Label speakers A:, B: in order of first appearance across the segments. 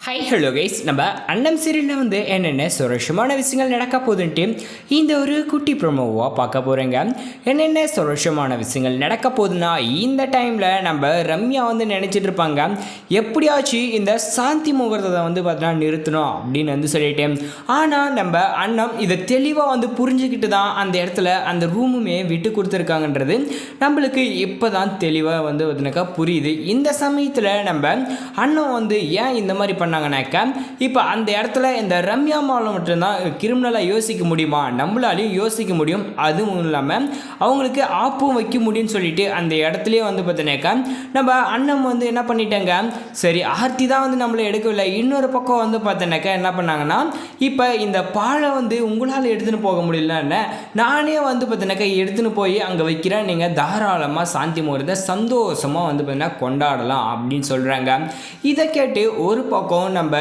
A: Hi hello guys, நம்ம அன்னம் சீரியலில் என்னென்ன சுரட்சமான விஷயங்கள் நடக்க போகுதுன்ட்டு இந்த ஒரு குட்டி ப்ரோமோவாக பார்க்க போகிறேங்க. என்னென்ன சுரட்சமான விஷயங்கள் நடக்க போகுதுன்னா, இந்த டைமில் நம்ம ரம்யா நினச்சிட்டு இருப்பாங்க, எப்படியாச்சும் இந்த சாந்தி முகூர்த்தத்தை பார்த்தீங்கன்னா நிறுத்தணும் அப்படின்னு சொல்லிட்டேன். ஆனால் நம்ம அண்ணம் இதை தெளிவாக புரிஞ்சுக்கிட்டு தான் அந்த இடத்துல அந்த ரூமுமே விட்டு கொடுத்துருக்காங்கன்றது நம்மளுக்கு இப்போ தான் தெளிவாக பார்த்தீங்கன்னாக்கா புரியுது. இந்த சமயத்தில் நம்ம அண்ணன் ஏன் இந்த மாதிரி பண்ணாங்கனாக்கா, இப்போ அந்த இடத்துல இந்த ரம்யா மாலை மட்டும்தான் கிரிமினலாக யோசிக்க முடியுமா, நம்மளாலையும் யோசிக்க முடியும், அதுவும் இல்லாமல் அவங்களுக்கு ஆப்பும் வைக்க முடியும்னு சொல்லிட்டு அந்த இடத்துலேயே பார்த்தீங்கன்னாக்கா நம்ம அண்ணன் என்ன பண்ணிட்டாங்க, சரி ஆர்த்தி தான் நம்மளை எடுக்கவில்லை, இன்னொரு பக்கம் பார்த்தீங்கன்னாக்கா என்ன பண்ணாங்கன்னா, இப்போ இந்த பாலை உங்களால் எடுத்துன்னு போக முடியலன்னு நானே பார்த்தீங்கன்னாக்கா எடுத்துன்னு போய் அங்கே வைக்கிறேன், நீங்கள் தாராளமாக சாந்தி முகூர்த்தத்தை சந்தோஷமாக பார்த்தீங்கன்னா கொண்டாடலாம் அப்படின்னு சொல்கிறாங்க. இதை கேட்டு ஒரு பக்கம் நம்ம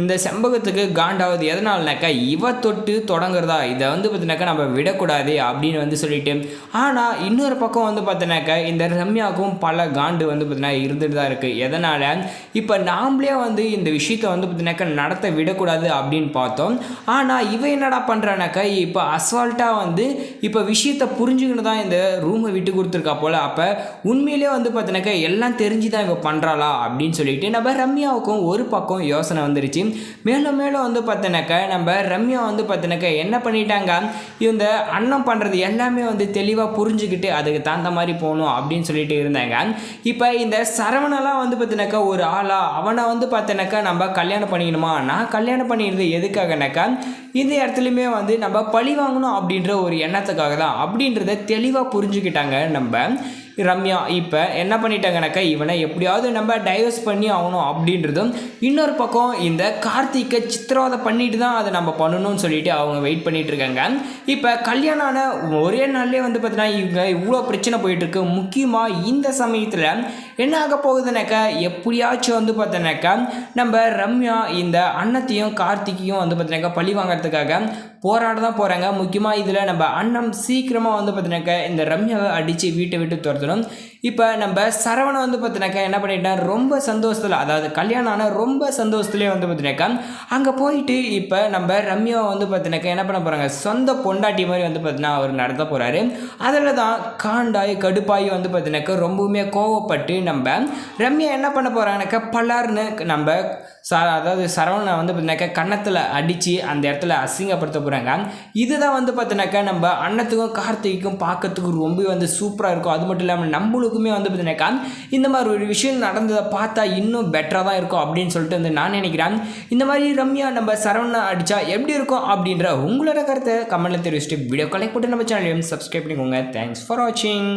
A: இந்த செம்பகத்துக்கு காண்டாவது எதனால்னாக்கா, இவ தொட்டு தொடங்குறதா, இதை பார்த்தீங்கன்னாக்கா நம்ம விடக்கூடாது அப்படின்னு சொல்லிட்டு, ஆனால் இன்னொரு பக்கம் பார்த்தீங்கன்னாக்கா இந்த ரம்யாவுக்கும் பல காண்டு பார்த்தீங்கன்னா இருந்துட்டு தான் இருக்குது. எதனால் இப்போ நாம்ளே இந்த விஷயத்தை பார்த்தீங்கன்னாக்கா நடத்த விடக்கூடாது அப்படின்னு பார்த்தோம். ஆனால் இவ என்னடா பண்ணுறானாக்கா, இப்போ அஸ்வால்ட்டாக இப்போ விஷயத்தை புரிஞ்சுக்கிட்டு தான் இந்த ரூமை விட்டு கொடுத்துருக்கா போல். அப்போ உண்மையிலே பார்த்தீங்கன்னாக்கா எல்லாம் தெரிஞ்சு தான் இவ பண்ணுறாளா அப்படின்னு சொல்லிட்டு நம்ம ரம்யாவுக்கும் ஒரு பக்கம் யோசனை வந்துருச்சு. மேலும் மேலும் பார்த்தீங்கன்னாக்கா நம்ம ரம்யா பார்த்தீங்கன்னாக்கா என்ன பண்ணிட்டாங்க, இந்த அண்ணன் பண்ணுறது எல்லாமே தெளிவாக புரிஞ்சுக்கிட்டு அதுக்கு தகுந்த மாதிரி போகணும் அப்படின்னு சொல்லிட்டு இருந்தாங்க. இப்போ இந்த சரவணெல்லாம் பார்த்தீங்கன்னாக்கா ஒரு ஆளா, அவனை பார்த்தீங்கன்னாக்கா நம்ம கல்யாணம் பண்ணிக்கணுமா, நான் கல்யாணம் பண்ணிடுறது எதுக்காகனாக்கா இந்த இடத்துலையுமே நம்ம பழி வாங்கணும் அப்படின்ற ஒரு எண்ணத்துக்காக தான் அப்படின்றத தெளிவாக புரிஞ்சுக்கிட்டாங்க நம்ம ரம்யா. இப்போ என்ன பண்ணிட்டாங்கனாக்கா, இவனை எப்படியாவது நம்ம டைவர்ஸ் பண்ணி ஆகணும் அப்படின்றதும், இன்னொரு பக்கம் இந்த கார்த்திகை சித்திரவதை பண்ணிட்டு தான் அதை நம்ம பண்ணணும்னு சொல்லிட்டு அவங்க வெயிட் பண்ணிட்டு இருக்காங்க. இப்போ கல்யாணம் ஆன ஒரே நாள்லேயே பார்த்தீங்கன்னா இவங்க இவ்வளோ பிரச்சனை போயிட்டுருக்கு. முக்கியமாக இந்த சமயத்தில் என்ன ஆக போகுதுனாக்கா, எப்படியாச்சும் பார்த்தீங்கன்னாக்கா நம்ம ரம்யா இந்த அண்ணத்தையும் கார்த்திகையும் பார்த்தீங்கன்னாக்கா பழி வாங்கிறதுக்காக போராட தான் போகிறாங்க. முக்கியமாக இதில் நம்ம அண்ணன் சீக்கிரமாக பார்த்தீங்கன்னாக்கா இந்த ரம்யாவை அடித்து வீட்டை விட்டு துரத்தணும். இப்போ நம்ம சரவணன் பார்த்தீங்கன்னாக்கா என்ன பண்ணிட்டான், ரொம்ப சந்தோஷத்தில், அதாவது கல்யாணம் ஆனால் ரொம்ப சந்தோஷத்துலேயே பார்த்தீங்கன்னாக்கா அங்கே போயிட்டு இப்போ நம்ம ரம்யாவை பார்த்தீங்கன்னாக்கா என்ன பண்ண போகிறாங்க, சொந்த பொண்டாட்டி மாதிரி பார்த்தீங்கன்னா அவர் நடத்த போகிறாரு. அதில் தான் காண்டாய் கடுப்பாய் பார்த்தீங்கன்னாக்கா ரொம்பவுமே கோவப்பட்டு நம்ம ரம்யா என்ன பண்ண போகிறாங்கனாக்கா பலார்னு நம்ம அதாவது சரவணனை பார்த்தீங்கன்னாக்கா கன்னத்தில் அடித்து அந்த இடத்துல அசிங்கப்படுத்த போகிறாங்க. இதுதான் பார்த்தீங்கன்னாக்கா நம்ம அண்ணத்துக்கும் கார்த்திகைக்கும் பார்க்கறதுக்கு ரொம்ப சூப்பராக இருக்கும். அது மட்டும் இல்லாமல் நம்மளுக்குமே பார்த்தீங்கன்னாக்கா இந்த மாதிரி ஒரு விஷயம் நடந்ததை பார்த்தா இன்னும் பெட்டராக தான் இருக்கும் அப்படின்னு சொல்லிட்டு நான் நினைக்கிறேன். இந்த மாதிரி ரம்யா நம்ம சரவணனை அடித்தா எப்படி இருக்கும் அப்படின்ற உங்களோட கருத்தை கமெண்ட்டில் தெரிவிச்சுட்டு வீடியோ கலெக்ட் போட்டு நம்ம சேனலையும் சப்ஸ்கிரைப் பண்ணிக்கோங்க. தேங்க்ஸ் ஃபார் வாட்சிங்.